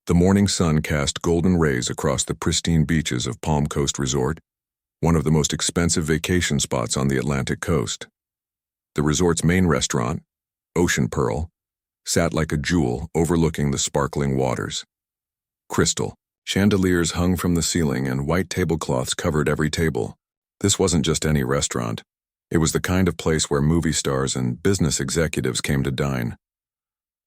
The morning sun cast golden rays across the pristine beaches of Palm Coast Resort, one of the most expensive vacation spots on the Atlantic coast. The resort's main restaurant, Ocean Pearl, sat like a jewel overlooking the sparkling waters. Crystal chandeliers hung from the ceiling and white tablecloths covered every table. This wasn't just any restaurant. It was the kind of place where movie stars and business executives came to dine.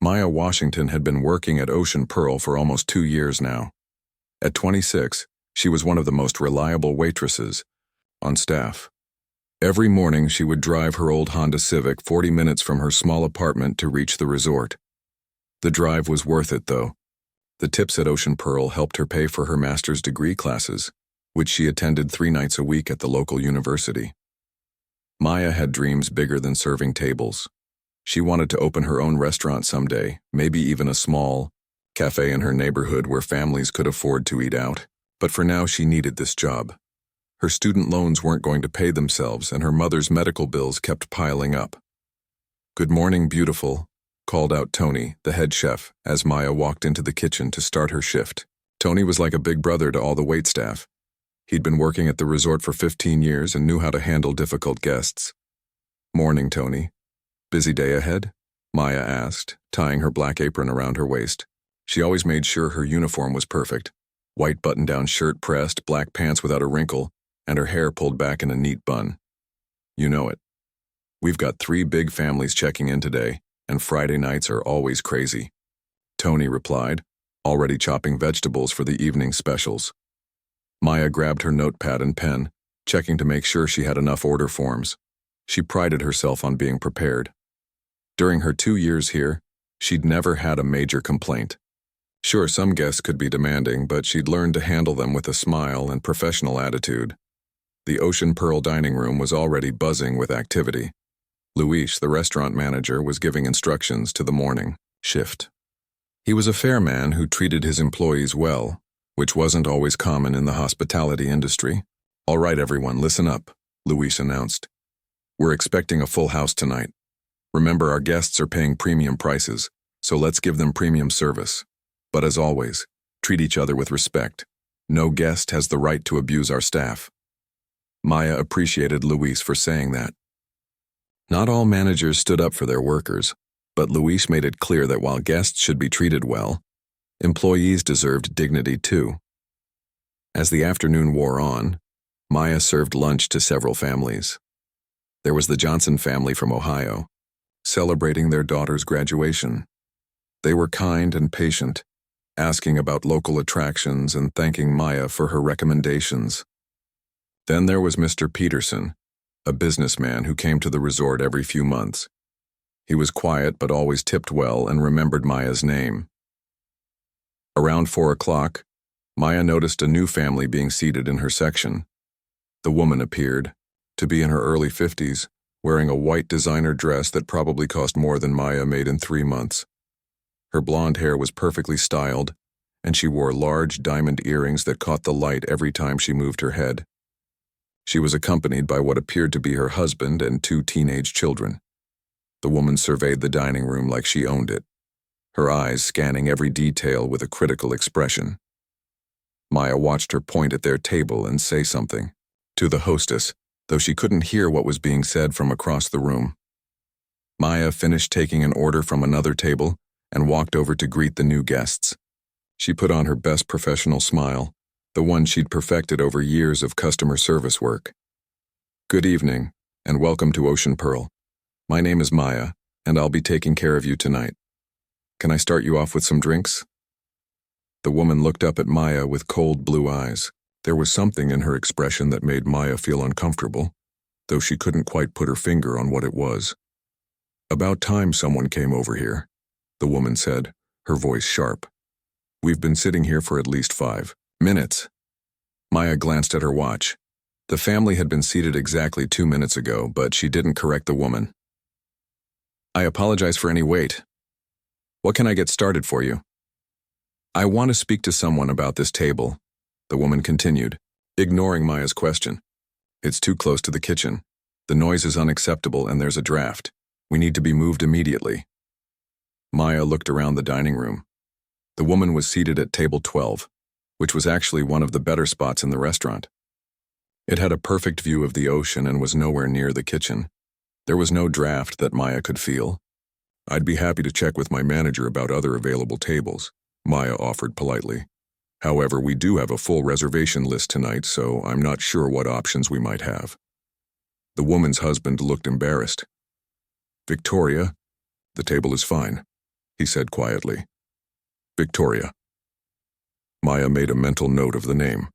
Maya Washington had been working at Ocean Pearl for almost 2 years now. At 26, she was one of the most reliable waitresses on staff. Every morning she would drive her old Honda Civic 40 minutes from her small apartment to reach the resort. The drive was worth it, though. The tips at Ocean Pearl helped her pay for her master's degree classes, which she attended 3 nights a week at the local university. Maya had dreams bigger than serving tables. She wanted to open her own restaurant someday, maybe even a small cafe in her neighborhood where families could afford to eat out. But for now, she needed this job. Her student loans weren't going to pay themselves, and her mother's medical bills kept piling up. "Good morning, beautiful," called out Tony, the head chef, as Maya walked into the kitchen to start her shift. Tony was like a big brother to all the waitstaff. He'd been working at the resort for 15 years and knew how to handle difficult guests. "Morning, Tony. Busy day ahead?" Maya asked, tying her black apron around her waist. She always made sure her uniform was perfect. White button-down shirt pressed, black pants without a wrinkle, and her hair pulled back in a neat bun. "You know it. We've got 3 big families checking in today, and Friday nights are always crazy," Tony replied, already chopping vegetables for the evening specials. Maya grabbed her notepad and pen, checking to make sure she had enough order forms. She prided herself on being prepared. During her 2 years here, she'd never had a major complaint. Sure, some guests could be demanding, but she'd learned to handle them with a smile and professional attitude. The Ocean Pearl dining room was already buzzing with activity. Luis, the restaurant manager, was giving instructions to the morning shift. He was a fair man who treated his employees well, which wasn't always common in the hospitality industry. "All right, everyone, listen up," Luis announced. "We're expecting a full house tonight. Remember, our guests are paying premium prices, so let's give them premium service. But as always, treat each other with respect. No guest has the right to abuse our staff." Maya appreciated Luis for saying that. Not all managers stood up for their workers, but Luis made it clear that while guests should be treated well, employees deserved dignity too. As the afternoon wore on, Maya served lunch to several families. There was the Johnson family from Ohio, celebrating their daughter's graduation. They were kind and patient, asking about local attractions and thanking Maya for her recommendations. Then there was Mr. Peterson, a businessman who came to the resort every few months. He was quiet but always tipped well and remembered Maya's name. Around 4 o'clock, Maya noticed a new family being seated in her section. The woman appeared to be in her early 50s, wearing a white designer dress that probably cost more than Maya made in 3 months. Her blonde hair was perfectly styled, and she wore large diamond earrings that caught the light every time she moved her head. She was accompanied by what appeared to be her husband and 2 teenage children. The woman surveyed the dining room like she owned it, her eyes scanning every detail with a critical expression. Maya watched her point at their table and say something to the hostess, though she couldn't hear what was being said from across the room. Maya finished taking an order from another table and walked over to greet the new guests. She put on her best professional smile, the one she'd perfected over years of customer service work. "Good evening, and welcome to Ocean Pearl. My name is Maya, and I'll be taking care of you tonight. Can I start you off with some drinks?" The woman looked up at Maya with cold blue eyes. There was something in her expression that made Maya feel uncomfortable, though she couldn't quite put her finger on what it was. "About time someone came over here," the woman said, her voice sharp. "We've been sitting here for at least 5 minutes." Maya glanced at her watch. The family had been seated exactly 2 minutes ago, but she didn't correct the woman. "I apologize for any wait. What can I get started for you?" "I want to speak to someone about this table," the woman continued, ignoring Maya's question. "It's too close to the kitchen. The noise is unacceptable and there's a draft. We need to be moved immediately." Maya looked around the dining room. The woman was seated at table 12, which was actually one of the better spots in the restaurant. It had a perfect view of the ocean and was nowhere near the kitchen. There was no draft that Maya could feel. "I'd be happy to check with my manager about other available tables," Maya offered politely. "However, we do have a full reservation list tonight, so I'm not sure what options we might have." The woman's husband looked embarrassed. "Victoria, the table is fine," he said quietly. "Victoria." Maya made a mental note of the name.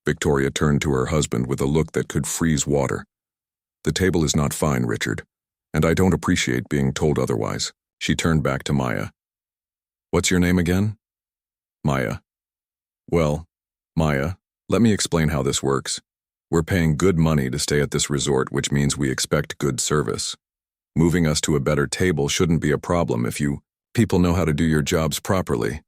Victoria turned to her husband with a look that could freeze water. "The table is not fine, Richard, and I don't appreciate being told otherwise." She turned back to Maya. "What's your name again?" "Maya." "Well, Maya, let me explain how this works. We're paying good money to stay at this resort, which means we expect good service. Moving us to a better table shouldn't be a problem if you people know how to do your jobs properly."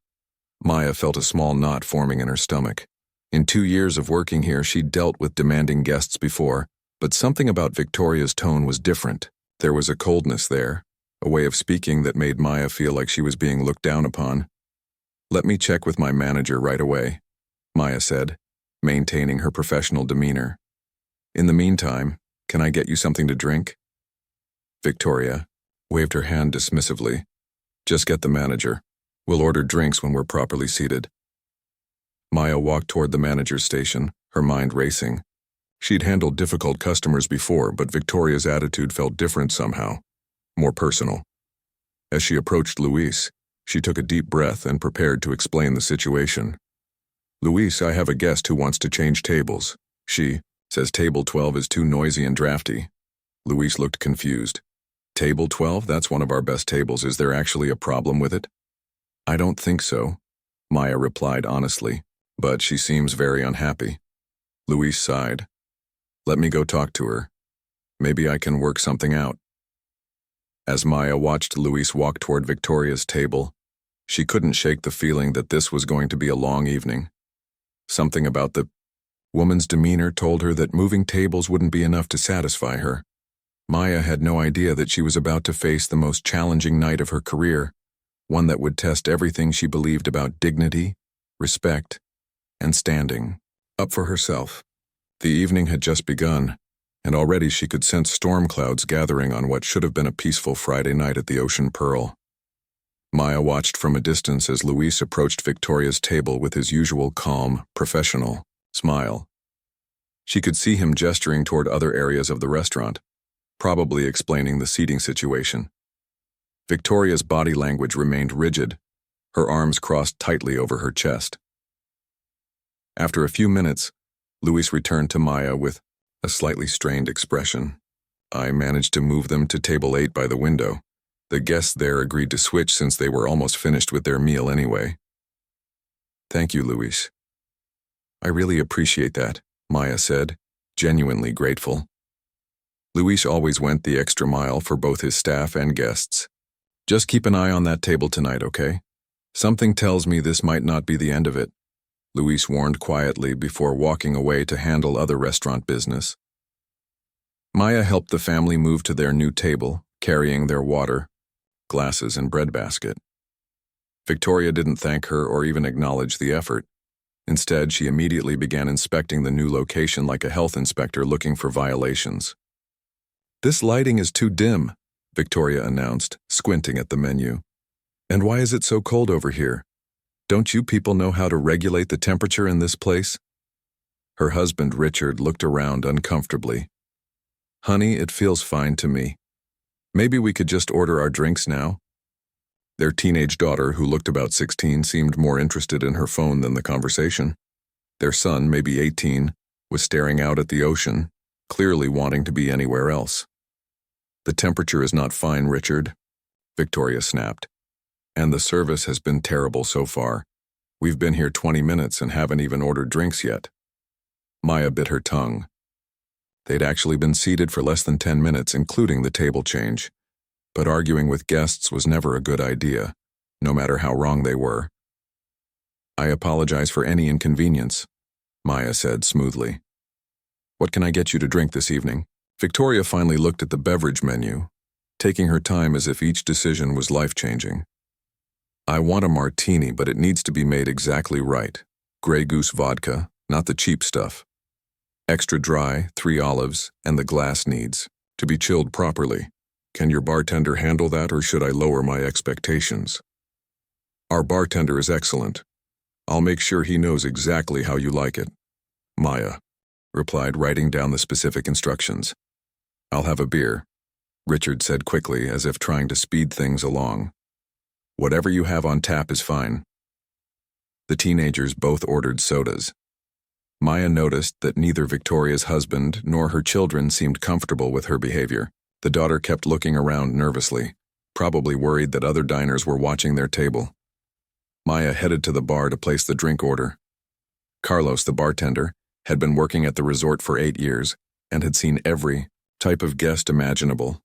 Maya felt a small knot forming in her stomach. In 2 years of working here, she'd dealt with demanding guests before, but something about Victoria's tone was different. There was a coldness there, a way of speaking that made Maya feel like she was being looked down upon. "Let me check with my manager right away," Maya said, maintaining her professional demeanor. "In the meantime, can I get you something to drink?" Victoria waved her hand dismissively. "Just get the manager. We'll order drinks when we're properly seated." Maya walked toward the manager's station, her mind racing. She'd handled difficult customers before, but Victoria's attitude felt different somehow, more personal. As she approached Luis, she took a deep breath and prepared to explain the situation. "Luis, I have a guest who wants to change tables. She says table 12 is too noisy and drafty." Luis looked confused. "Table 12? That's one of our best tables. Is there actually a problem with it?" "I don't think so," Maya replied honestly, "but she seems very unhappy." Luis sighed. "Let me go talk to her. Maybe I can work something out." As Maya watched Luis walk toward Victoria's table, she couldn't shake the feeling that this was going to be a long evening. Something about the woman's demeanor told her that moving tables wouldn't be enough to satisfy her. Maya had no idea that she was about to face the most challenging night of her career, one that would test everything she believed about dignity, respect, and standing up for herself. The evening had just begun, and already she could sense storm clouds gathering on what should have been a peaceful Friday night at the Ocean Pearl. Maya watched from a distance as Luis approached Victoria's table with his usual calm, professional smile. She could see him gesturing toward other areas of the restaurant, probably explaining the seating situation. Victoria's body language remained rigid, her arms crossed tightly over her chest. After a few minutes, Luis returned to Maya with a slightly strained expression. "I managed to move them to table 8 by the window. The guests there agreed to switch since they were almost finished with their meal anyway." "Thank you, Luis." "I really appreciate that," Maya said, genuinely grateful. Luis always went the extra mile for both his staff and guests. "Just keep an eye on that table tonight, okay? Something tells me this might not be the end of it," Luis warned quietly before walking away to handle other restaurant business. Maya helped the family move to their new table, carrying their water, glasses, and bread basket. Victoria didn't thank her or even acknowledge the effort. Instead, she immediately began inspecting the new location like a health inspector looking for violations. "This lighting is too dim," Victoria announced, squinting at the menu. "And why is it so cold over here? Don't you people know how to regulate the temperature in this place?" Her husband, Richard, looked around uncomfortably. "Honey, it feels fine to me. Maybe we could just order our drinks now?" Their teenage daughter, who looked about 16, seemed more interested in her phone than the conversation. Their son, maybe 18, was staring out at the ocean, clearly wanting to be anywhere else. "The temperature is not fine, Richard," Victoria snapped. "And the service has been terrible so far. We've been here 20 minutes and haven't even ordered drinks yet." Maya bit her tongue. They'd actually been seated for less than 10 minutes, including the table change. But arguing with guests was never a good idea, no matter how wrong they were. "I apologize for any inconvenience," Maya said smoothly. "What can I get you to drink this evening?" Victoria finally looked at the beverage menu, taking her time as if each decision was life-changing. I want a martini, but it needs to be made exactly right. Grey Goose vodka, not the cheap stuff. Extra dry, 3 olives, and the glass needs to be chilled properly. Can your bartender handle that, or should I lower my expectations? Our bartender is excellent. I'll make sure he knows exactly how you like it. Maya replied, writing down the specific instructions. I'll have a beer, Richard said quickly, as if trying to speed things along. Whatever you have on tap is fine. The teenagers both ordered sodas. Maya noticed that neither Victoria's husband nor her children seemed comfortable with her behavior. The daughter kept looking around nervously, probably worried that other diners were watching their table. Maya headed to the bar to place the drink order. Carlos, the bartender, had been working at the resort for 8 years and had seen every type of guest imaginable.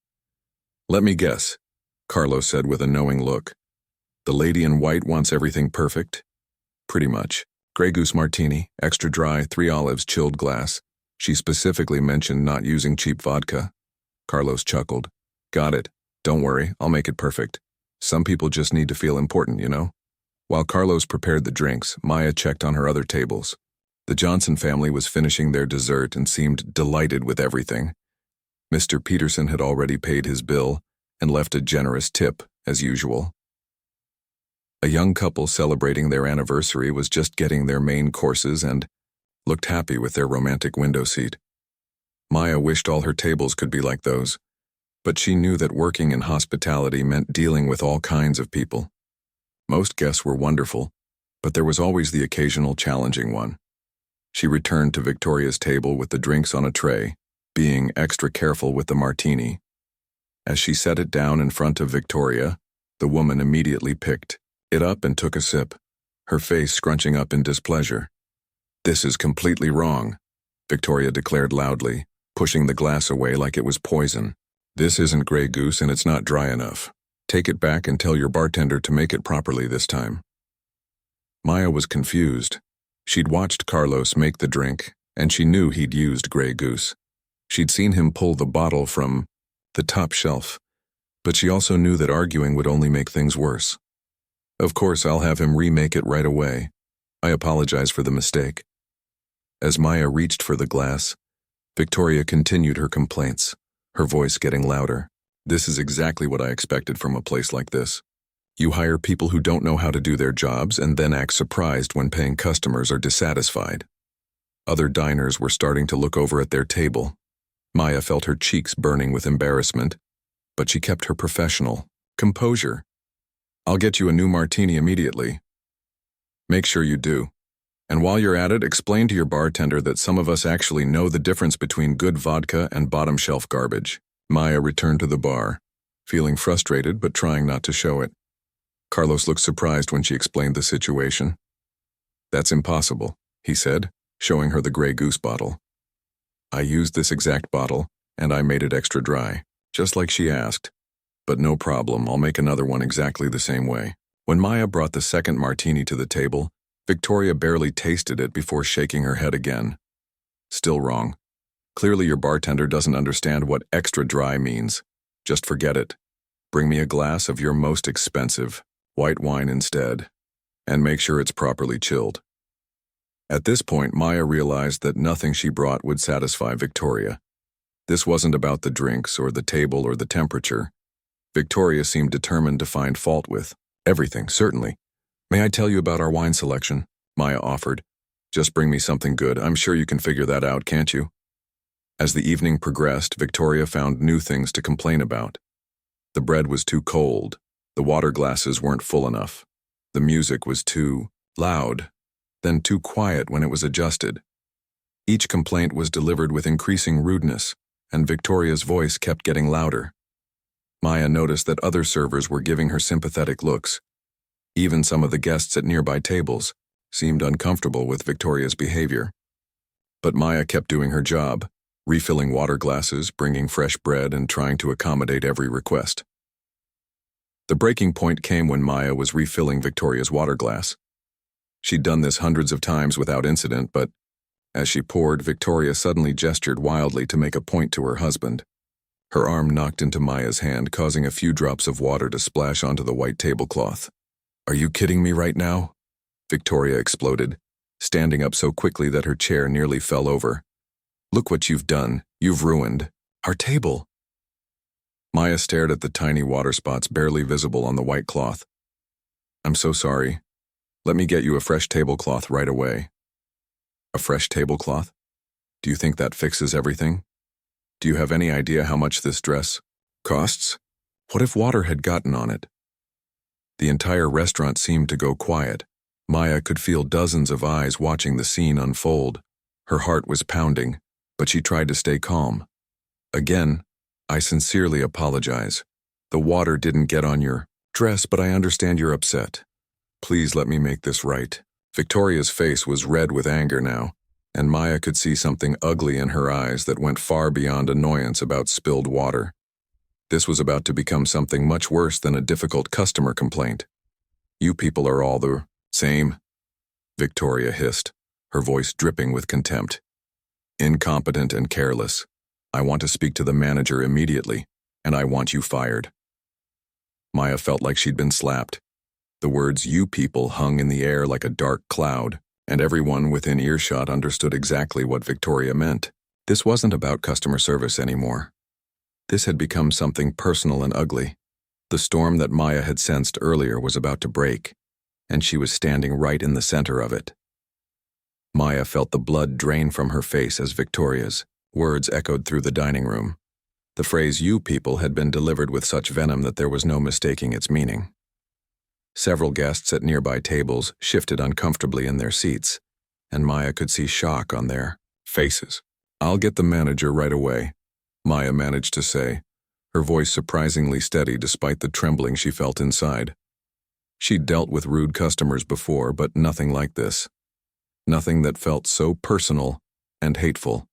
Let me guess, Carlos said with a knowing look. The lady in white wants everything perfect? Pretty much. Grey Goose martini, extra dry, 3 olives, chilled glass. She specifically mentioned not using cheap vodka. Carlos chuckled. Got it. Don't worry, I'll make it perfect. Some people just need to feel important, you know? While Carlos prepared the drinks, Maya checked on her other tables. The Johnson family was finishing their dessert and seemed delighted with everything. Mr. Peterson had already paid his bill and left a generous tip, as usual. A young couple celebrating their anniversary was just getting their main courses and looked happy with their romantic window seat. Maya wished all her tables could be like those, but she knew that working in hospitality meant dealing with all kinds of people. Most guests were wonderful, but there was always the occasional challenging one. She returned to Victoria's table with the drinks on a tray, being extra careful with the martini. As she set it down in front of Victoria, the woman immediately picked it up and took a sip, her face scrunching up in displeasure. This is completely wrong, Victoria declared loudly, pushing the glass away like it was poison. This isn't Grey Goose and it's not dry enough. Take it back and tell your bartender to make it properly this time. Maya was confused. She'd watched Carlos make the drink, and she knew he'd used Grey Goose. She'd seen him pull the bottle from the top shelf, but she also knew that arguing would only make things worse. Of course, I'll have him remake it right away. I apologize for the mistake. As Maya reached for the glass, Victoria continued her complaints, her voice getting louder. This is exactly what I expected from a place like this. You hire people who don't know how to do their jobs and then act surprised when paying customers are dissatisfied. Other diners were starting to look over at their table. Maya felt her cheeks burning with embarrassment, but she kept her professional composure. I'll get you a new martini immediately. Make sure you do. And while you're at it, explain to your bartender that some of us actually know the difference between good vodka and bottom-shelf garbage. Maya returned to the bar, feeling frustrated but trying not to show it. Carlos looked surprised when she explained the situation. That's impossible, he said, showing her the Grey Goose bottle. I used this exact bottle, and I made it extra dry, just like she asked. But no problem, I'll make another one exactly the same way. When Maya brought the second martini to the table, Victoria barely tasted it before shaking her head again. Still wrong. Clearly your bartender doesn't understand what extra dry means. Just forget it. Bring me a glass of your most expensive white wine instead, and make sure it's properly chilled. At this point, Maya realized that nothing she brought would satisfy Victoria. This wasn't about the drinks or the table or the temperature. Victoria seemed determined to find fault with everything, certainly. May I tell you about our wine selection? Maya offered. Just bring me something good. I'm sure you can figure that out, can't you? As the evening progressed, Victoria found new things to complain about. The bread was too cold. The water glasses weren't full enough. The music was too loud, then too quiet when it was adjusted. Each complaint was delivered with increasing rudeness, and Victoria's voice kept getting louder. Maya noticed that other servers were giving her sympathetic looks. Even some of the guests at nearby tables seemed uncomfortable with Victoria's behavior. But Maya kept doing her job, refilling water glasses, bringing fresh bread, and trying to accommodate every request. The breaking point came when Maya was refilling Victoria's water glass. She'd done this hundreds of times without incident, but as she poured, Victoria suddenly gestured wildly to make a point to her husband. Her arm knocked into Maya's hand, causing a few drops of water to splash onto the white tablecloth. Are you kidding me right now? Victoria exploded, standing up so quickly that her chair nearly fell over. Look what you've done. You've ruined our table. Maya stared at the tiny water spots barely visible on the white cloth. I'm so sorry. Let me get you a fresh tablecloth right away. A fresh tablecloth? Do you think that fixes everything? Do you have any idea how much this dress costs? What if water had gotten on it? The entire restaurant seemed to go quiet. Maya could feel dozens of eyes watching the scene unfold. Her heart was pounding, but she tried to stay calm. Again, I sincerely apologize. The water didn't get on your dress, but I understand you're upset. Please let me make this right. Victoria's face was red with anger now, and Maya could see something ugly in her eyes that went far beyond annoyance about spilled water. This was about to become something much worse than a difficult customer complaint. You people are all the same, Victoria hissed, her voice dripping with contempt. Incompetent and careless. I want to speak to the manager immediately, and I want you fired. Maya felt like she'd been slapped. The words "you people" hung in the air like a dark cloud, and everyone within earshot understood exactly what Victoria meant. This wasn't about customer service anymore. This had become something personal and ugly. The storm that Maya had sensed earlier was about to break, and she was standing right in the center of it. Maya felt the blood drain from her face as Victoria's words echoed through the dining room. The phrase "you people" had been delivered with such venom that there was no mistaking its meaning. Several guests at nearby tables shifted uncomfortably in their seats, and Maya could see shock on their faces. I'll get the manager right away, Maya managed to say, her voice surprisingly steady despite the trembling she felt inside. She'd dealt with rude customers before, but nothing like this. Nothing that felt so personal and hateful.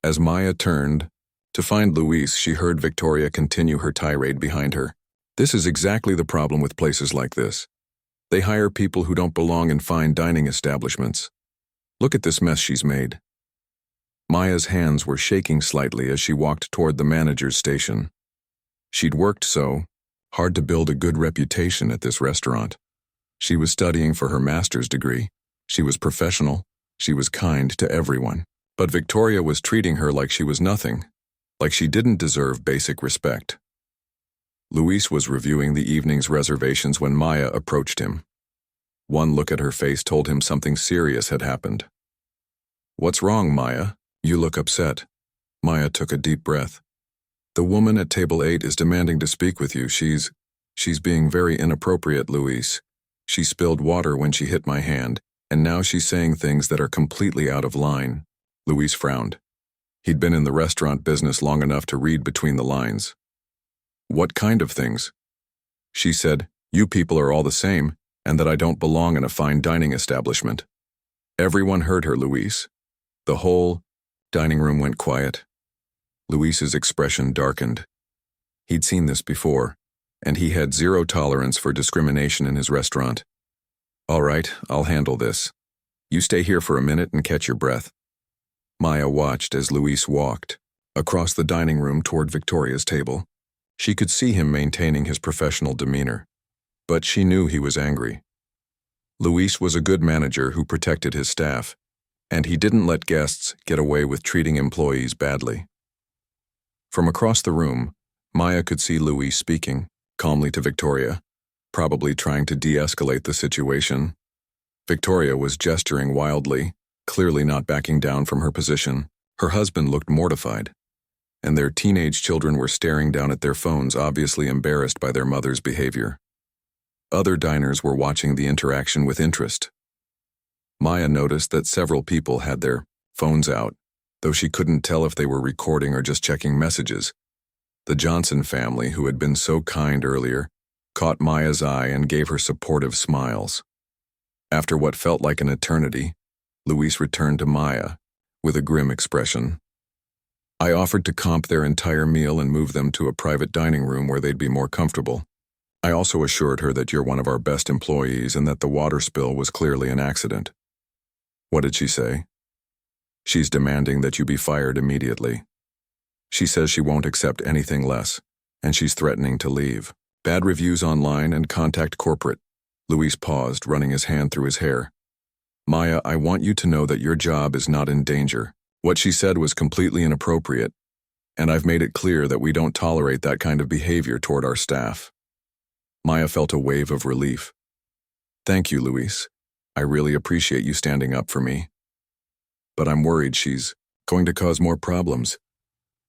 As Maya turned to find Luis, she heard Victoria continue her tirade behind her. This is exactly the problem with places like this. They hire people who don't belong in fine dining establishments. Look at this mess she's made. Maya's hands were shaking slightly as she walked toward the manager's station. She'd worked so hard to build a good reputation at this restaurant. She was studying for her master's degree. She was professional. She was kind to everyone. But Victoria was treating her like she was nothing, like she didn't deserve basic respect. Luis was reviewing the evening's reservations when Maya approached him. One look at her face told him something serious had happened. What's wrong, Maya? You look upset. Maya took a deep breath. The woman at table 8 is demanding to speak with you. She's being very inappropriate, Luis. She spilled water when she hit my hand, and now she's saying things that are completely out of line. Luis frowned. He'd been in the restaurant business long enough to read between the lines. What kind of things? She said, you people are all the same, and that I don't belong in a fine dining establishment. Everyone heard her, Luis. The whole dining room went quiet. Luis's expression darkened. He'd seen this before, and he had zero tolerance for discrimination in his restaurant. All right, I'll handle this. You stay here for a minute and catch your breath. Maya watched as Luis walked across the dining room toward Victoria's table. She could see him maintaining his professional demeanor, but she knew he was angry. Luis was a good manager who protected his staff, and he didn't let guests get away with treating employees badly. From across the room, Maya could see Luis speaking calmly to Victoria, probably trying to de-escalate the situation. Victoria was gesturing wildly, clearly not backing down from her position. Her husband looked mortified, and their teenage children were staring down at their phones, obviously embarrassed by their mother's behavior. Other diners were watching the interaction with interest. Maya noticed that several people had their phones out, though she couldn't tell if they were recording or just checking messages. The Johnson family, who had been so kind earlier, caught Maya's eye and gave her supportive smiles. After what felt like an eternity, Luis returned to Maya with a grim expression. I offered to comp their entire meal and move them to a private dining room where they'd be more comfortable. I also assured her that you're one of our best employees and that the water spill was clearly an accident. What did she say? She's demanding that you be fired immediately. She says she won't accept anything less, and she's threatening to leave. Bad reviews online and contact corporate. Luis paused, running his hand through his hair. Maya, I want you to know that your job is not in danger. What she said was completely inappropriate, and I've made it clear that we don't tolerate that kind of behavior toward our staff. Maya felt a wave of relief. Thank you, Luis. I really appreciate you standing up for me. But I'm worried she's going to cause more problems.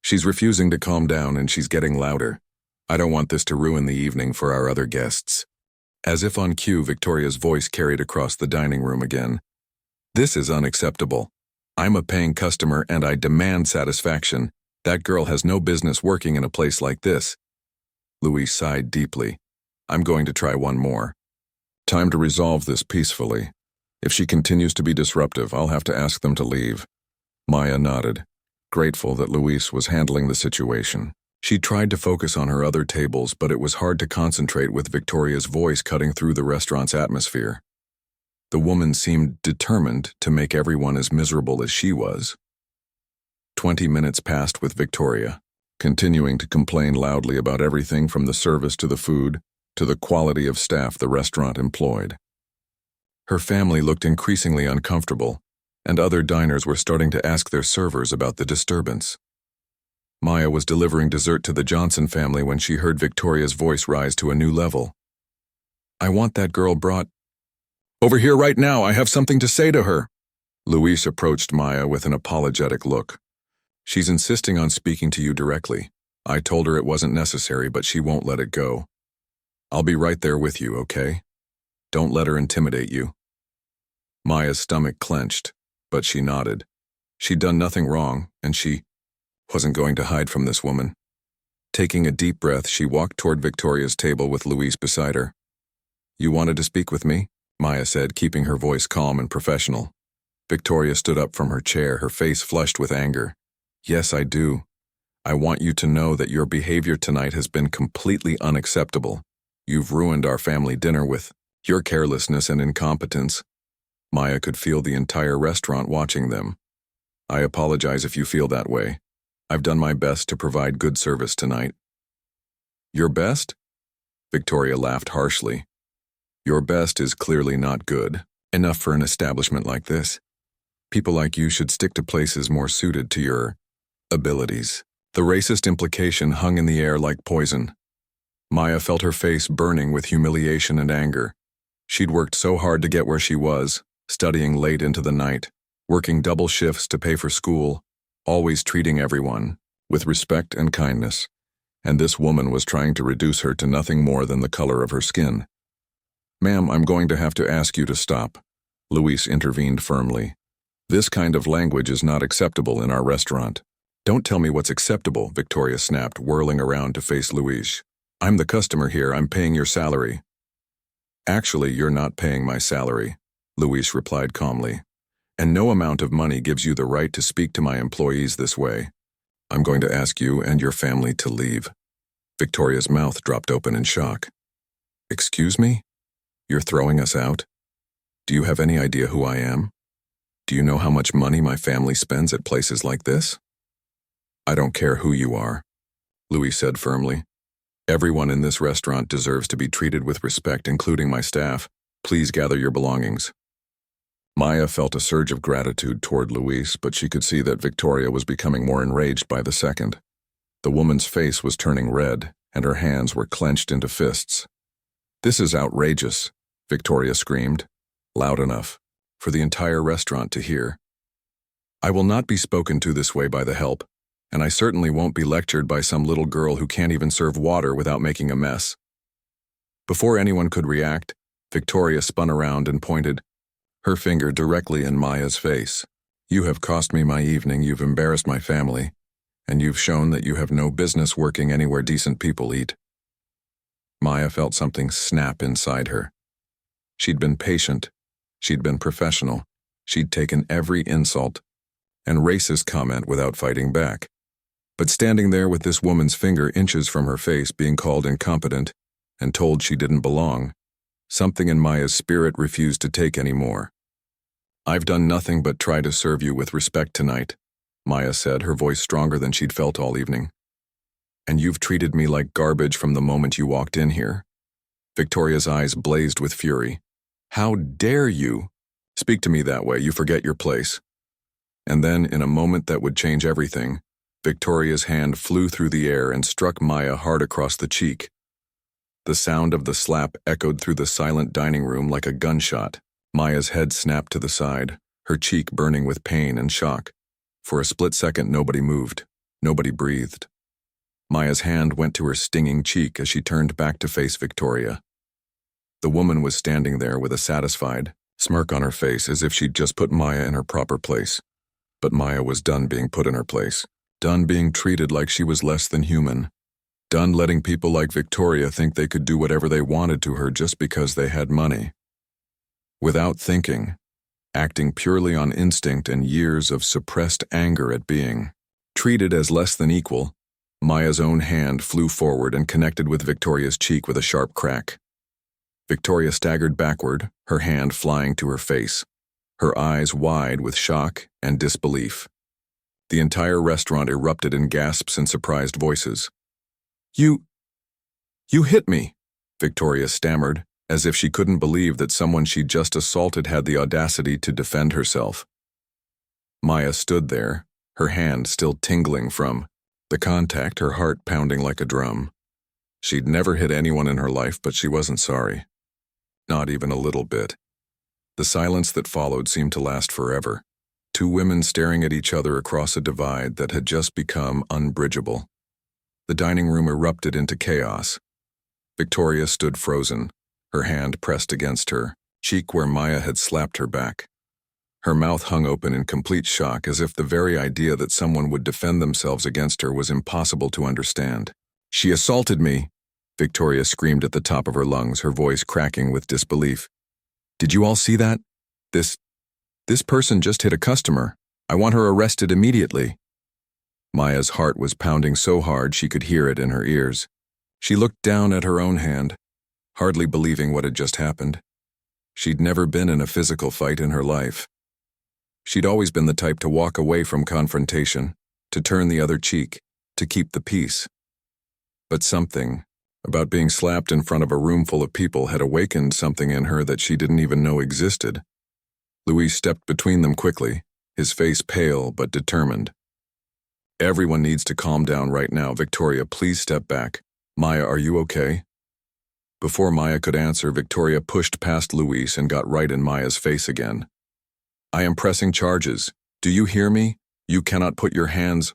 She's refusing to calm down and she's getting louder. I don't want this to ruin the evening for our other guests. As if on cue, Victoria's voice carried across the dining room again. This is unacceptable. I'm a paying customer and I demand satisfaction. That girl has no business working in a place like this. Luis sighed deeply. I'm going to try one more. Time to resolve this peacefully. If she continues to be disruptive, I'll have to ask them to leave. Maya nodded, grateful that Luis was handling the situation. She tried to focus on her other tables, but it was hard to concentrate with Victoria's voice cutting through the restaurant's atmosphere. The woman seemed determined to make everyone as miserable as she was. 20 minutes passed with Victoria, continuing to complain loudly about everything from the service to the food, to the quality of staff the restaurant employed. Her family looked increasingly uncomfortable, and other diners were starting to ask their servers about the disturbance. Maya was delivering dessert to the Johnson family when she heard Victoria's voice rise to a new level. I want that girl brought over here right now. I have something to say to her. Luis approached Maya with an apologetic look. She's insisting on speaking to you directly. I told her it wasn't necessary, but she won't let it go. I'll be right there with you, okay? Don't let her intimidate you. Maya's stomach clenched, but she nodded. She'd done nothing wrong, and she wasn't going to hide from this woman. Taking a deep breath, she walked toward Victoria's table with Luis beside her. You wanted to speak with me? Maya said, keeping her voice calm and professional. Victoria stood up from her chair, her face flushed with anger. Yes, I do. I want you to know that your behavior tonight has been completely unacceptable. You've ruined our family dinner with your carelessness and incompetence. Maya could feel the entire restaurant watching them. I apologize if you feel that way. I've done my best to provide good service tonight. Your best? Victoria laughed harshly. Your best is clearly not good enough for an establishment like this. People like you should stick to places more suited to your abilities. The racist implication hung in the air like poison. Maya felt her face burning with humiliation and anger. She'd worked so hard to get where she was, studying late into the night, working double shifts to pay for school, always treating everyone with respect and kindness, and this woman was trying to reduce her to nothing more than the color of her skin. Ma'am, I'm going to have to ask you to stop. Luis intervened firmly. This kind of language is not acceptable in our restaurant. Don't tell me what's acceptable, Victoria snapped, whirling around to face Luis. I'm the customer here, I'm paying your salary. Actually, you're not paying my salary, Luis replied calmly. And no amount of money gives you the right to speak to my employees this way. I'm going to ask you and your family to leave. Victoria's mouth dropped open in shock. Excuse me? You're throwing us out? Do you have any idea who I am? Do you know how much money my family spends at places like this? I don't care who you are, Luis said firmly. Everyone in this restaurant deserves to be treated with respect, including my staff. Please gather your belongings. Maya felt a surge of gratitude toward Luis, but she could see that Victoria was becoming more enraged by the second. The woman's face was turning red, and her hands were clenched into fists. This is outrageous, Victoria screamed, loud enough for the entire restaurant to hear. I will not be spoken to this way by the help, and I certainly won't be lectured by some little girl who can't even serve water without making a mess. Before anyone could react, Victoria spun around and pointed her finger directly in Maya's face. You have cost me my evening, you've embarrassed my family, and you've shown that you have no business working anywhere decent people eat. Maya felt something snap inside her. She'd been patient, she'd been professional, she'd taken every insult and racist comment without fighting back. But standing there with this woman's finger inches from her face being called incompetent and told she didn't belong, something in Maya's spirit refused to take any more. I've done nothing but try to serve you with respect tonight, Maya said, her voice stronger than she'd felt all evening. And you've treated me like garbage from the moment you walked in here." Victoria's eyes blazed with fury. "How dare you? Speak to me that way, you forget your place." And then, in a moment that would change everything, Victoria's hand flew through the air and struck Maya hard across the cheek. The sound of the slap echoed through the silent dining room like a gunshot. Maya's head snapped to the side, her cheek burning with pain and shock. For a split second, nobody moved. Nobody breathed. Maya's hand went to her stinging cheek as she turned back to face Victoria. The woman was standing there with a satisfied smirk on her face, as if she'd just put Maya in her proper place. But Maya was done being put in her place, done being treated like she was less than human, done letting people like Victoria think they could do whatever they wanted to her just because they had money. Without thinking, acting purely on instinct and years of suppressed anger at being treated as less than equal, Maya's own hand flew forward and connected with Victoria's cheek with a sharp crack. Victoria staggered backward, her hand flying to her face, her eyes wide with shock and disbelief. The entire restaurant erupted in gasps and surprised voices. You hit me," Victoria stammered, as if she couldn't believe that someone she'd just assaulted had the audacity to defend herself. Maya stood there, her hand still tingling from the contact, her heart pounding like a drum. She'd never hit anyone in her life, but she wasn't sorry. Not even a little bit. The silence that followed seemed to last forever. Two women staring at each other across a divide that had just become unbridgeable. The dining room erupted into chaos. Victoria stood frozen, her hand pressed against her cheek where Maya had slapped her back. Her mouth hung open in complete shock, as if the very idea that someone would defend themselves against her was impossible to understand. "She assaulted me," Victoria screamed at the top of her lungs, her voice cracking with disbelief. "Did you all see that? This person just hit a customer. I want her arrested immediately." Maya's heart was pounding so hard she could hear it in her ears. She looked down at her own hand, hardly believing what had just happened. She'd never been in a physical fight in her life. She'd always been the type to walk away from confrontation, to turn the other cheek, to keep the peace. But something about being slapped in front of a room full of people had awakened something in her that she didn't even know existed. Luis stepped between them quickly, his face pale but determined. "Everyone needs to calm down right now. Victoria, please step back. Maya, are you okay?" Before Maya could answer, Victoria pushed past Luis and got right in Maya's face again. "I am pressing charges. Do you hear me? You cannot put your hands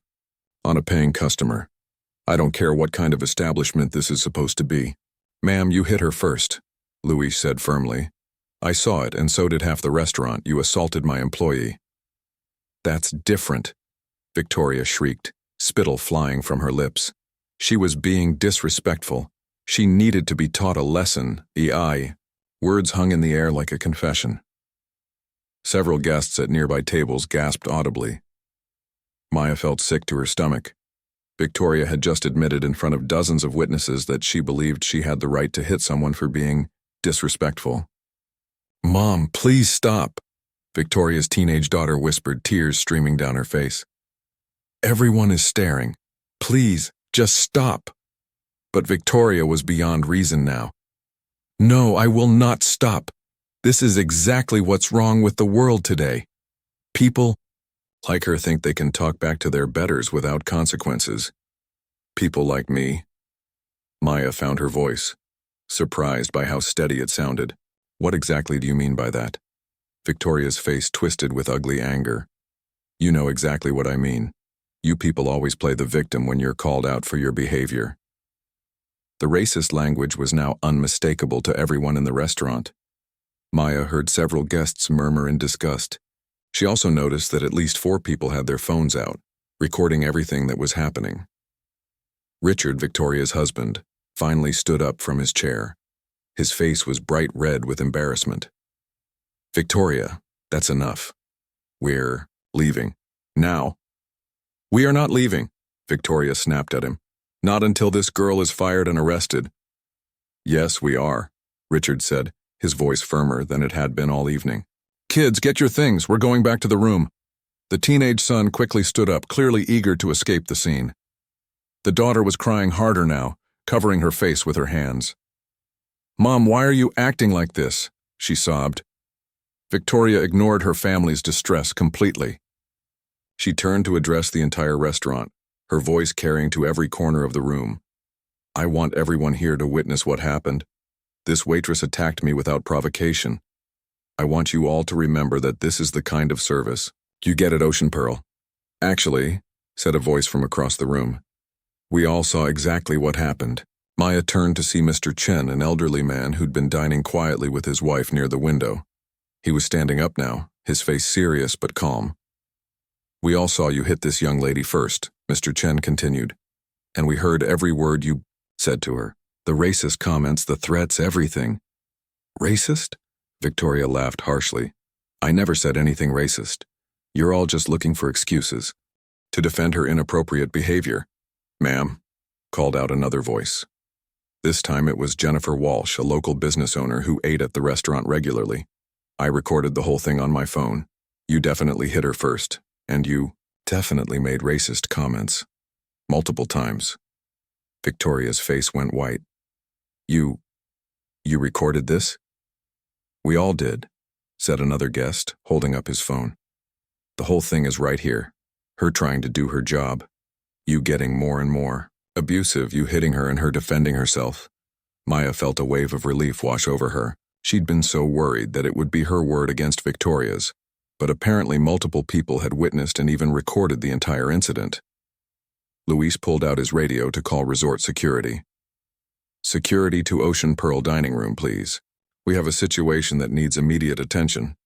on a paying customer. I don't care what kind of establishment this is supposed to be." "Ma'am, you hit her first," Luis said firmly. "I saw it, and so did half the restaurant. You assaulted my employee." "That's different," Victoria shrieked, spittle flying from her lips. She was being disrespectful. She needed to be taught a lesson. Words hung in the air like a confession. Several guests at nearby tables gasped audibly. Maya felt sick to her stomach. Victoria had just admitted in front of dozens of witnesses that she believed she had the right to hit someone for being disrespectful. "Mom, please stop," Victoria's teenage daughter whispered, tears streaming down her face. "Everyone is staring. Please, just stop." But Victoria was beyond reason now. "No, I will not stop. This is exactly what's wrong with the world today. People like her think they can talk back to their betters without consequences. People like me." Maya found her voice, surprised by how steady it sounded. "What exactly do you mean by that?" Victoria's face twisted with ugly anger. "You know exactly what I mean. You people always play the victim when you're called out for your behavior." The racist language was now unmistakable to everyone in the restaurant. Maya heard several guests murmur in disgust. She also noticed that at least 4 people had their phones out, recording everything that was happening. Richard, Victoria's husband, finally stood up from his chair. His face was bright red with embarrassment. "Victoria, that's enough. We're leaving. Now." "We are not leaving," Victoria snapped at him. "Not until this girl is fired and arrested." "Yes, we are," Richard said, his voice firmer than it had been all evening. "Kids, get your things. We're going back to the room." The teenage son quickly stood up, clearly eager to escape the scene. The daughter was crying harder now, covering her face with her hands. "Mom, why are you acting like this?" she sobbed. Victoria ignored her family's distress completely. She turned to address the entire restaurant, her voice carrying to every corner of the room. "I want everyone here to witness what happened. This waitress attacked me without provocation. I want you all to remember that this is the kind of service you get at Ocean Pearl." "Actually," said a voice from across the room, "we all saw exactly what happened." Maya turned to see Mr. Chen, an elderly man who'd been dining quietly with his wife near the window. He was standing up now, his face serious but calm. "We all saw you hit this young lady first," Mr. Chen continued, "and we heard every word you said to her. The racist comments, the threats, everything." "Racist?" Victoria laughed harshly. "I never said anything racist. You're all just looking for excuses to defend her inappropriate behavior." "Ma'am," called out another voice. This time it was Jennifer Walsh, a local business owner who ate at the restaurant regularly. "I recorded the whole thing on my phone. You definitely hit her first, and you definitely made racist comments. Multiple times." Victoria's face went white. You recorded this?" "We all did," said another guest, holding up his phone. "The whole thing is right here. Her trying to do her job. You getting more and more abusive, you hitting her and her defending herself." Maya felt a wave of relief wash over her. She'd been so worried that it would be her word against Victoria's, but apparently multiple people had witnessed and even recorded the entire incident. Luis pulled out his radio to call resort security. "Security to Ocean Pearl dining room, please. We have a situation that needs immediate attention."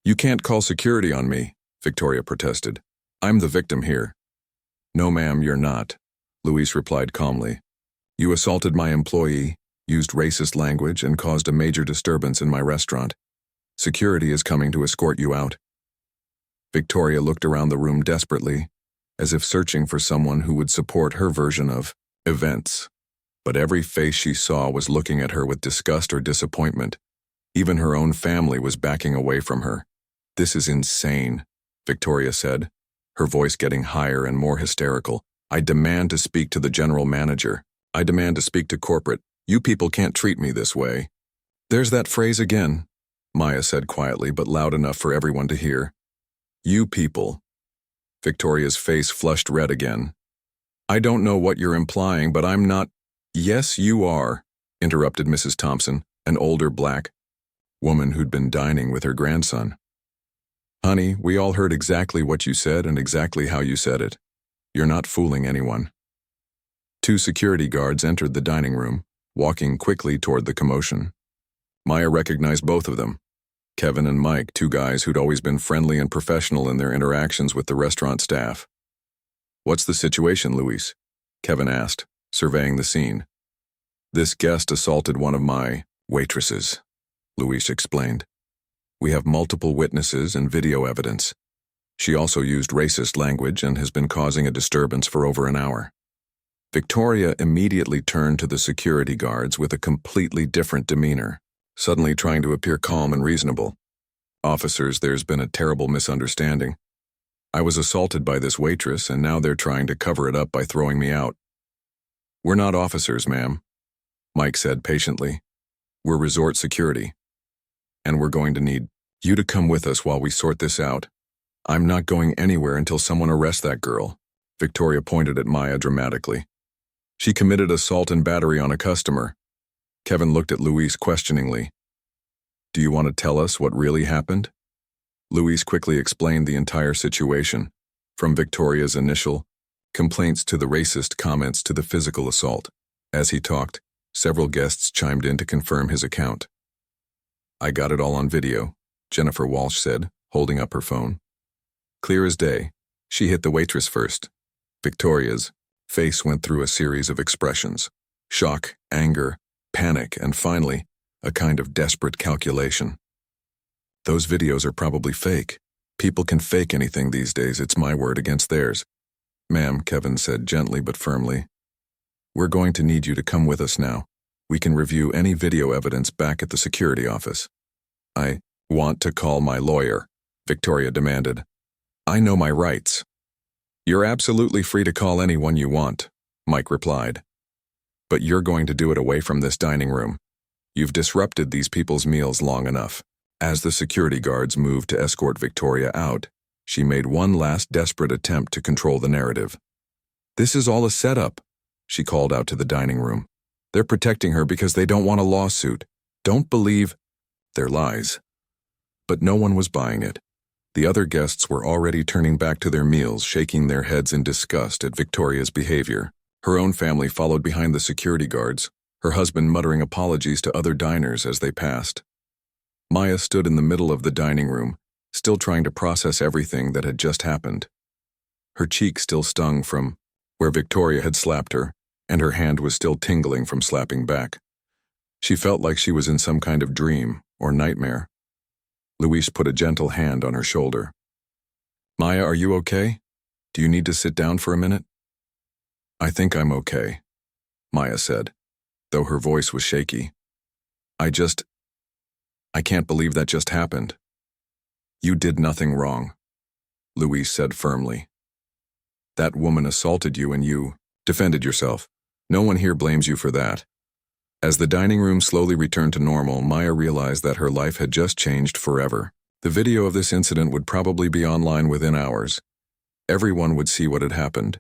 "You can't call security on me," Victoria protested. "I'm the victim here." "No, ma'am, you're not," Luis replied calmly. "You assaulted my employee, used racist language, and caused a major disturbance in my restaurant. Security is coming to escort you out." Victoria looked around the room desperately, as if searching for someone who would support her version of events. But every face she saw was looking at her with disgust or disappointment. Even her own family was backing away from her. "This is insane," Victoria said, her voice getting higher and more hysterical. "I demand to speak to the general manager. I demand to speak to corporate. You people can't treat me this way." "There's that phrase again," Maya said quietly but loud enough for everyone to hear. "You people." Victoria's face flushed red again. "I don't know what you're implying, but I'm not—" "Yes, you are," interrupted Mrs. Thompson, an older black woman who'd been dining with her grandson. "Honey, we all heard exactly what you said and exactly how you said it. You're not fooling anyone." Two security guards entered the dining room, walking quickly toward the commotion. Maya recognized both of them. Kevin and Mike, two guys who'd always been friendly and professional in their interactions with the restaurant staff. "What's the situation, Luis?" Kevin asked, surveying the scene. "This guest assaulted one of my waitresses," Luis explained. "We have multiple witnesses and video evidence. She also used racist language and has been causing a disturbance for over an hour." Victoria immediately turned to the security guards with a completely different demeanor, suddenly trying to appear calm and reasonable. "Officers, there's been a terrible misunderstanding. I was assaulted by this waitress, and now they're trying to cover it up by throwing me out." "We're not officers, ma'am," Mike said patiently. "We're resort security. And we're going to need you to come with us while we sort this out. I'm not going anywhere until someone arrests that girl." Victoria pointed at Maya dramatically. "She committed assault and battery on a customer." Kevin looked at Luis questioningly. "Do you want to tell us what really happened?" Luis quickly explained the entire situation, from Victoria's initial complaints to the racist comments to the physical assault. As he talked, several guests chimed in to confirm his account. "I got it all on video," Jennifer Walsh said, holding up her phone. "Clear as day. She hit the waitress first." Victoria's face went through a series of expressions: shock, anger, panic, and finally, a kind of desperate calculation. "Those videos are probably fake. People can fake anything these days. It's my word against theirs." "Ma'am," Kevin said gently but firmly, "we're going to need you to come with us now. We can review any video evidence back at the security office." "I want to call my lawyer," Victoria demanded. "I know my rights." "You're absolutely free to call anyone you want," Mike replied. "But you're going to do it away from this dining room. You've disrupted these people's meals long enough." As the security guards moved to escort Victoria out, she made one last desperate attempt to control the narrative. "This is all a setup," she called out to the dining room. "They're protecting her because they don't want a lawsuit. Don't believe their lies." But no one was buying it. The other guests were already turning back to their meals, shaking their heads in disgust at Victoria's behavior. Her own family followed behind the security guards, her husband muttering apologies to other diners as they passed. Maya stood in the middle of the dining room, still trying to process everything that had just happened. Her cheek still stung from where Victoria had slapped her, and her hand was still tingling from slapping back. She felt like she was in some kind of dream or nightmare. Luis put a gentle hand on her shoulder. "Maya, are you okay? Do you need to sit down for a minute?" "I think I'm okay," Maya said, though her voice was shaky. I can't believe that just happened." "You did nothing wrong," Luis said firmly. "That woman assaulted you and you defended yourself. No one here blames you for that." As the dining room slowly returned to normal, Maya realized that her life had just changed forever. The video of this incident would probably be online within hours. Everyone would see what had happened.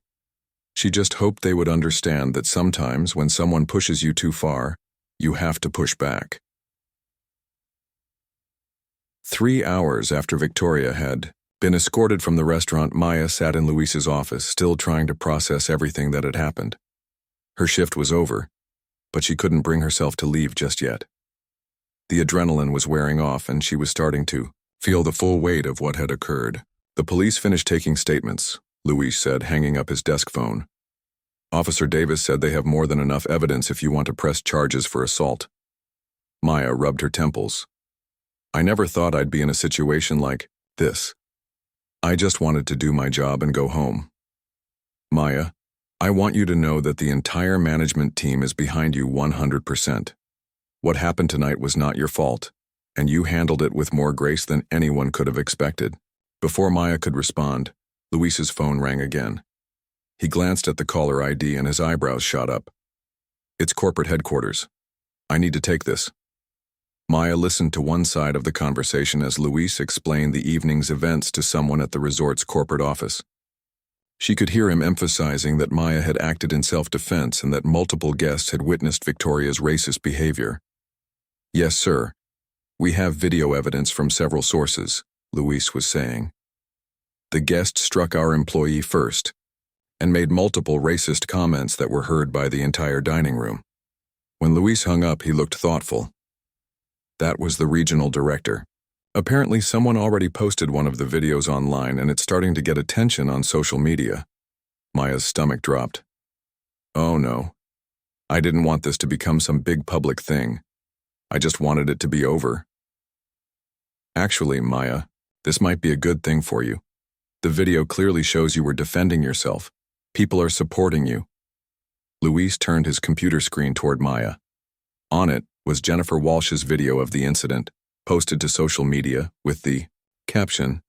She just hoped they would understand that sometimes when someone pushes you too far, you have to push back. 3 hours after Victoria had been escorted from the restaurant, Maya sat in Luis's office, still trying to process everything that had happened. Her shift was over, but she couldn't bring herself to leave just yet. The adrenaline was wearing off, and she was starting to feel the full weight of what had occurred. "The police finished taking statements," Luis said, hanging up his desk phone. "Officer Davis said they have more than enough evidence if you want to press charges for assault." Maya rubbed her temples. "I never thought I'd be in a situation like this. I just wanted to do my job and go home. Maya, I want you to know that the entire management team is behind you 100%. What happened tonight was not your fault, and you handled it with more grace than anyone could have expected." Before Maya could respond, Luis's phone rang again. He glanced at the caller ID and his eyebrows shot up. "It's corporate headquarters. I need to take this." Maya listened to one side of the conversation as Luis explained the evening's events to someone at the resort's corporate office. She could hear him emphasizing that Maya had acted in self-defense and that multiple guests had witnessed Victoria's racist behavior. "Yes, sir. We have video evidence from several sources," Luis was saying. "The guest struck our employee first and made multiple racist comments that were heard by the entire dining room." When Luis hung up, he looked thoughtful. That was the regional director. Apparently, someone already posted one of the videos online and it's starting to get attention on social media. Maya's stomach dropped. "Oh no. I didn't want this to become some big public thing. I just wanted it to be over." "Actually, Maya, this might be a good thing for you. The video clearly shows you were defending yourself. People are supporting you." Luis turned his computer screen toward Maya. On it was Jennifer Walsh's video of the incident, posted to social media with the caption,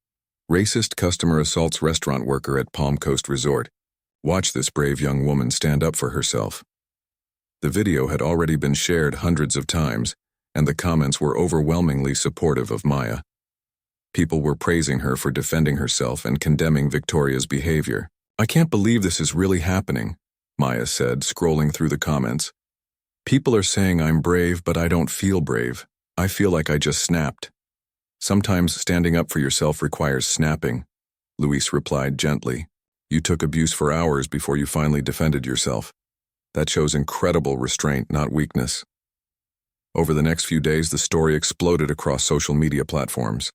"Racist customer assaults restaurant worker at Palm Coast Resort. Watch this brave young woman stand up for herself." The video had already been shared hundreds of times, and the comments were overwhelmingly supportive of Maya. People were praising her for defending herself and condemning Victoria's behavior. "I can't believe this is really happening," Maya said, scrolling through the comments. "People are saying I'm brave, but I don't feel brave. I feel like I just snapped." "Sometimes standing up for yourself requires snapping," Luis replied gently. "You took abuse for hours before you finally defended yourself. That shows incredible restraint, not weakness." Over the next few days, the story exploded across social media platforms.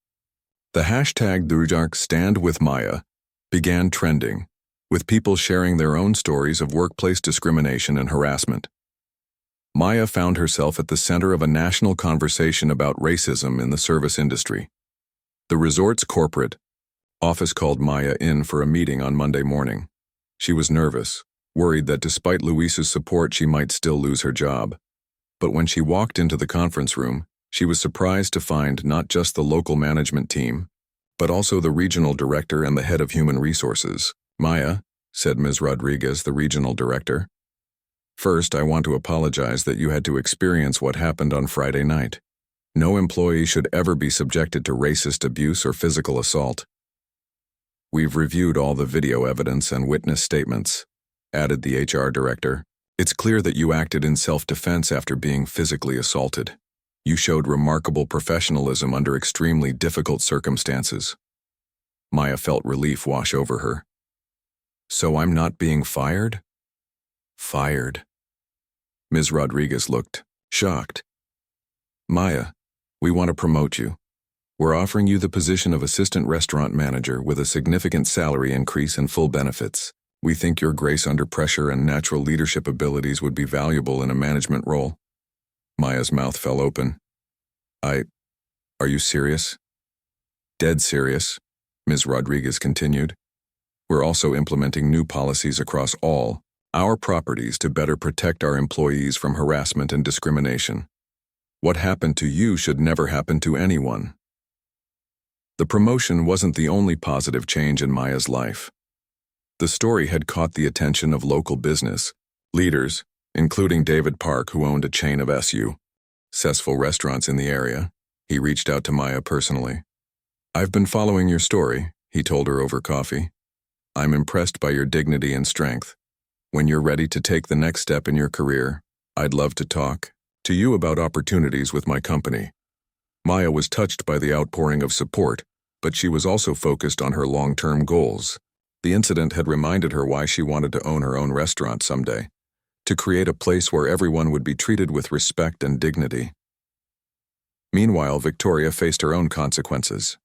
The hashtag #StandWithMaya began trending, with people sharing their own stories of workplace discrimination and harassment. Maya found herself at the center of a national conversation about racism in the service industry. The resort's corporate office called Maya in for a meeting on Monday morning. She was nervous, worried that despite Luis's support she might still lose her job. But when she walked into the conference room, she was surprised to find not just the local management team, but also the regional director and the head of human resources. "Maya," said Ms. Rodriguez, the regional director. "First, I want to apologize that you had to experience what happened on Friday night. No employee should ever be subjected to racist abuse or physical assault. We've reviewed all the video evidence and witness statements," added the HR director. "It's clear that you acted in self-defense after being physically assaulted. You showed remarkable professionalism under extremely difficult circumstances." Maya felt relief wash over her. "So I'm not being fired?" "Fired." Ms. Rodriguez looked shocked. "Maya, we want to promote you. We're offering you the position of assistant restaurant manager with a significant salary increase and full benefits. We think your grace under pressure and natural leadership abilities would be valuable in a management role." Maya's mouth fell open. Are you serious?" "Dead serious," Ms. Rodriguez continued. "We're also implementing new policies across all our properties to better protect our employees from harassment and discrimination. What happened to you should never happen to anyone." The promotion wasn't the only positive change in Maya's life. The story had caught the attention of local business leaders, including David Park, who owned a chain of successful restaurants in the area. He reached out to Maya personally. "I've been following your story," he told her over coffee. "I'm impressed by your dignity and strength. When you're ready to take the next step in your career, I'd love to talk to you about opportunities with my company." Maya was touched by the outpouring of support, but she was also focused on her long-term goals. The incident had reminded her why she wanted to own her own restaurant someday, to create a place where everyone would be treated with respect and dignity. Meanwhile, Victoria faced her own consequences.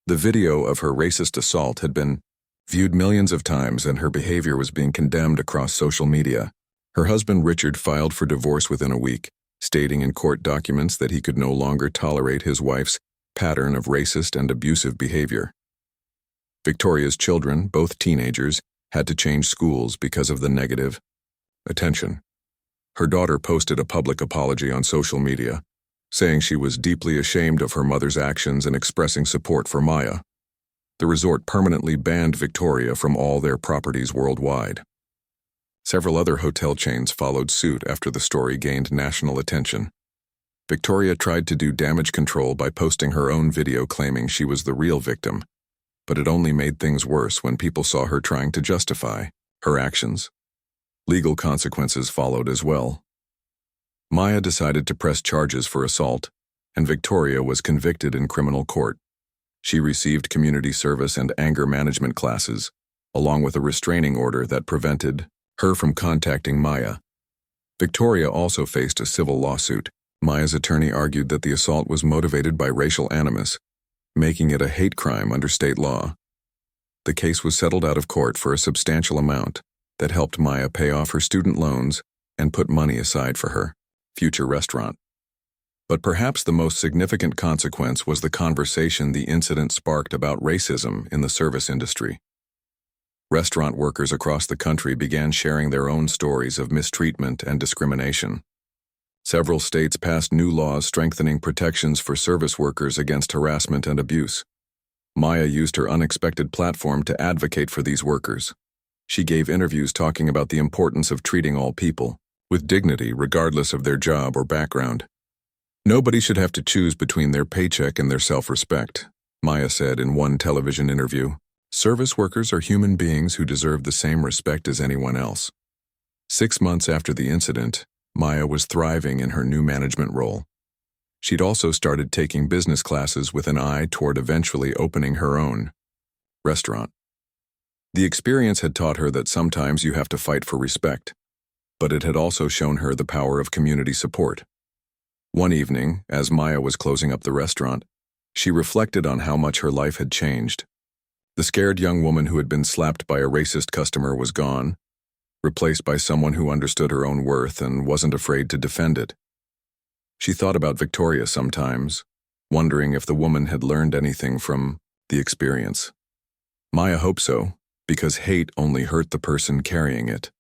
The video of her racist assault had been viewed millions of times, and her behavior was being condemned across social media. Her husband Richard filed for divorce within a week, stating in court documents that he could no longer tolerate his wife's pattern of racist and abusive behavior. Victoria's children, both teenagers, had to change schools because of the negative attention. Her daughter posted a public apology on social media, saying she was deeply ashamed of her mother's actions and expressing support for Maya. The resort permanently banned Victoria from all their properties worldwide. Several other hotel chains followed suit after the story gained national attention. Victoria tried to do damage control by posting her own video claiming she was the real victim, but it only made things worse when people saw her trying to justify her actions. Legal consequences followed as well. Maya decided to press charges for assault, and Victoria was convicted in criminal court. She received community service and anger management classes, along with a restraining order that prevented her from contacting Maya. Victoria also faced a civil lawsuit. Maya's attorney argued that the assault was motivated by racial animus, making it a hate crime under state law. The case was settled out of court for a substantial amount that helped Maya pay off her student loans and put money aside for her future restaurant. But perhaps the most significant consequence was the conversation the incident sparked about racism in the service industry. Restaurant workers across the country began sharing their own stories of mistreatment and discrimination. Several states passed new laws strengthening protections for service workers against harassment and abuse. Maya used her unexpected platform to advocate for these workers. She gave interviews talking about the importance of treating all people with dignity regardless of their job or background. "Nobody should have to choose between their paycheck and their self-respect," Maya said in one television interview. "Service workers are human beings who deserve the same respect as anyone else." 6 months after the incident, Maya was thriving in her new management role. She'd also started taking business classes with an eye toward eventually opening her own restaurant. The experience had taught her that sometimes you have to fight for respect, but it had also shown her the power of community support. One evening, as Maya was closing up the restaurant, she reflected on how much her life had changed. The scared young woman who had been slapped by a racist customer was gone, replaced by someone who understood her own worth and wasn't afraid to defend it. She thought about Victoria sometimes, wondering if the woman had learned anything from the experience. Maya hoped so, because hate only hurt the person carrying it.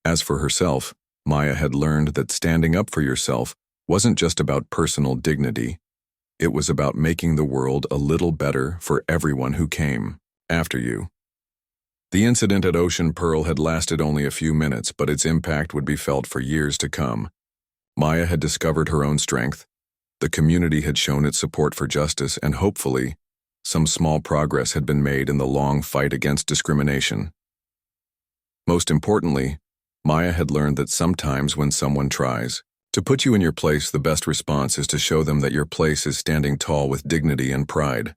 As for herself, Maya had learned that standing up for yourself wasn't just about personal dignity. It was about making the world a little better for everyone who came after you. The incident at Ocean Pearl had lasted only a few minutes, but its impact would be felt for years to come. Maya had discovered her own strength. The community had shown its support for justice, and hopefully, some small progress had been made in the long fight against discrimination. Most importantly, Maya had learned that sometimes when someone tries to put you in your place, the best response is to show them that your place is standing tall with dignity and pride.